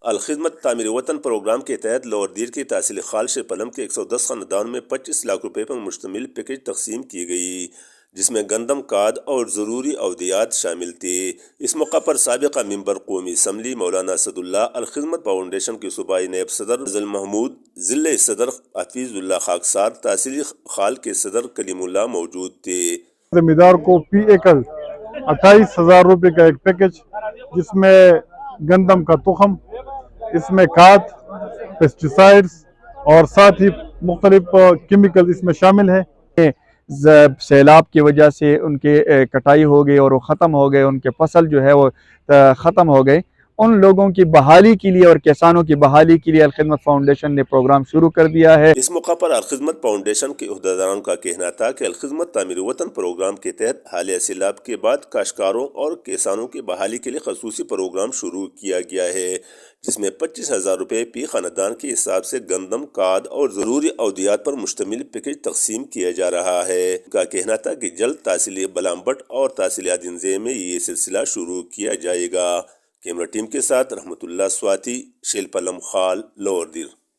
الخدمت تعمیر وطن پروگرام کے تحت لور دیر کی تحصیل خال شیرپلم کے 110 خاندان میں 25 لاکھ روپے پر مشتمل پیکج تقسیم کی گئی، جس میں گندم کاد اور ضروری ادویات شامل تھی۔ اس موقع پر سابق ممبر قومی اسمبلی مولانا اسد اللہ، الخدمت فاؤنڈیشن کے صوبائی نائب صدر افضل محمود، ضلعی صدر حفیظ اللہ خاکسار، تحصیل خال کے صدر کلیم اللہ موجود تھے۔ ذمہ دار کو فی ایکڑ 28,000 روپے کا ایک پیکج، جس میں گندم کا تخم، اس میں کھاد، پیسٹیسائڈز اور ساتھ ہی مختلف کیمیکل اس میں شامل ہیں۔ سیلاب کی وجہ سے ان کی کٹائی ہو گئی اور وہ ختم ہو گئے، ان کے فصل جو ہے وہ ختم ہو گئے، ان لوگوں کی بحالی کے لیے اور کسانوں کی بحالی کے لیے الخدمت فاؤنڈیشن نے پروگرام شروع کر دیا ہے۔ اس موقع پر الخدمت فاؤنڈیشن کے عہدیداروں کا کہنا تھا کہ الخدمت تعمیر وطن پروگرام کے تحت حالیہ سیلاب کے بعد کاشتکاروں اور کسانوں کی بحالی کے لیے خصوصی پروگرام شروع کیا گیا ہے، جس میں 25,000 روپے فی خاندان کے حساب سے گندم، کاد اور ضروری ادویات پر مشتمل پیکج تقسیم کیا جا رہا ہے۔ ان کا کہنا تھا کہ جلد تحصیل بلامبٹ اور تحصیل عدنزے میں یہ سلسلہ شروع کیا جائے گا۔ کیمرہ ٹیم کے ساتھ رحمت اللہ سواتی، شیرپلم خال، لور دیر۔